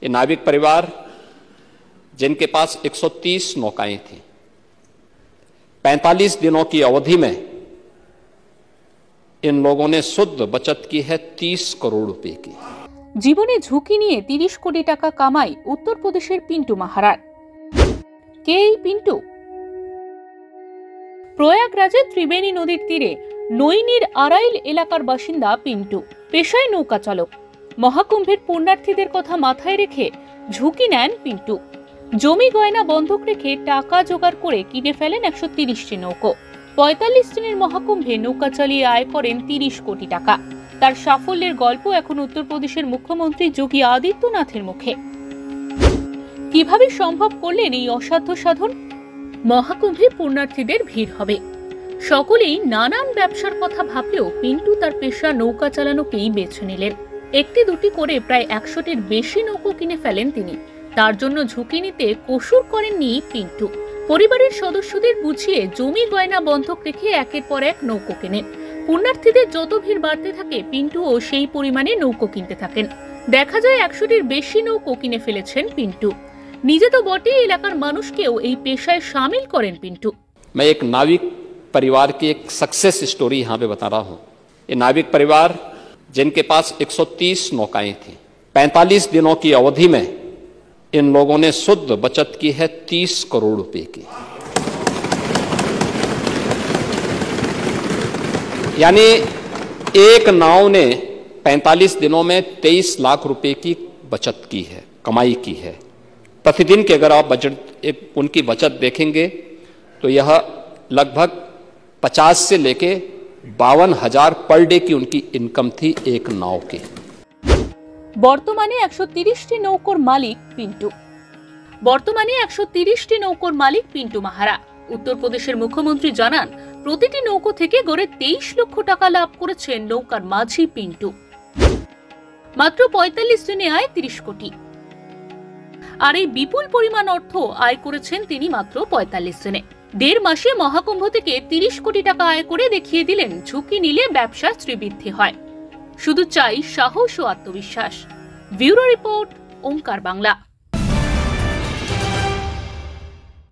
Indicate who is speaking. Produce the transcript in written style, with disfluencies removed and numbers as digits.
Speaker 1: ये नाविक परिवार जिनके पास 130 नौकाएं थी, 45 दिनों की अवधि में इन लोगों ने शुद्ध बचत की है 30 करोड़ रुपए की।
Speaker 2: জীবনে ঝুঁকি নিয়ে 30 কোটি টাকা কামাই উত্তরপ্রদেশের পিন্টু মাহারার। কে এই পিন্টু? প্রয়াগরাজের ত্রিবেণী নদীর তীরে নৈনির আরাইল এলাকার বাসিন্দা পিন্টু। পেশায় নৌকা চালক। মহাকুম্ভের পুণ্যার্থীদের কথা মাথায় রেখে ঝুঁকি নেন পিন্টু। জমি গয়না বন্ধক রেখে টাকা জোগাড় করে কিনে ফেলেন 130টি নৌকো। 45 দিনের মহাকুম্ভে নৌকা চালিয়ে আয় করেন 30 কোটি টাকা। তার সাফল্যের গল্প এখন উত্তরপ্রদেশের মুখ্যমন্ত্রী যোগী আদিত্যনাথের মুখে। কিভাবে সম্ভব করলেন এই অসাধ্য সাধন? মহাকুম্ভে পুণ্যার্থীদের ভিড় হবে, সকলেই নানান ব্যবসার কথা ভাবলেও পিন্টু তার পেশা নৌকা চালানোকেই বেছে নিলেন। একটি দুটি করে প্রায় 100টির বেশি নৌকো কিনে ফেলেন তিনি। তার জন্য ঝুঁকি নিতে কসুর করেননি পিন্টু। পরিবারের সদস্যদের বুঝিয়ে জমি গয়না বন্ধক রেখে একের পর এক নৌকো কেনেন। পুণ্যার্থীদের যত ভিড় বাড়তে থাকে পিন্টুও সেই পরিমাণে নৌকো কিনতে থাকেন। দেখা যায় 100টির বেশি নৌকো কিনে ফেলেছেন পিন্টু। নিজে তো বটেই, এলাকার মানুষকেও এই পেশায় শামিল করেন পিন্টু।
Speaker 1: मैं एक नाविक परिवार की एक सक्सेस स्टोरी यहाँ पे बता रहा हूँ। ये नाविक परिवार जिनके पास 130 नौकाएं थी, 45 दिनों की अवधि में इन लोगों ने शुद्ध बचत की है 30 करोड़ रुपए की। यानी एक नाव ने 45 दिनों में 23 लाख रुपए की बचत की है, कमाई की है। प्रतिदिन के अगर आप उनकी बचत देखेंगे तो यह लगभग 50 से लेके 52,000 पर डे की उनकी इनकम थी एक नाव की।
Speaker 2: বর্তমানে 130টি নৌকোর মালিক পিন্টু। বর্তমানে 130টি নৌকোর মালিক পিন্টু মাহারা। উত্তরপ্রদেশের মুখ্যমন্ত্রী জানান, প্রতিটি নৌকো থেকে গড়ে 23 লক্ষ টাকা লাভ করেছেন নৌকার মাঝি পিন্টু। মাত্র 45 দিনে আয় 30 কোটি। আর এই বিপুল পরিমাণ অর্থ আয় করেছেন তিনি মাত্র 45 দিনে। 1.5 মাসে মহাকুম্ভ থেকে 30 কোটি টাকা আয় করে দেখিয়ে দিলেন ঝুঁকি নিলে ব্যবসার শ্রীবৃদ্ধি হয়। শুধু চাই সাহস ও আত্মবিশ্বাস। ব্যুরো রিপোর্ট, ওঙ্কার বাংলা।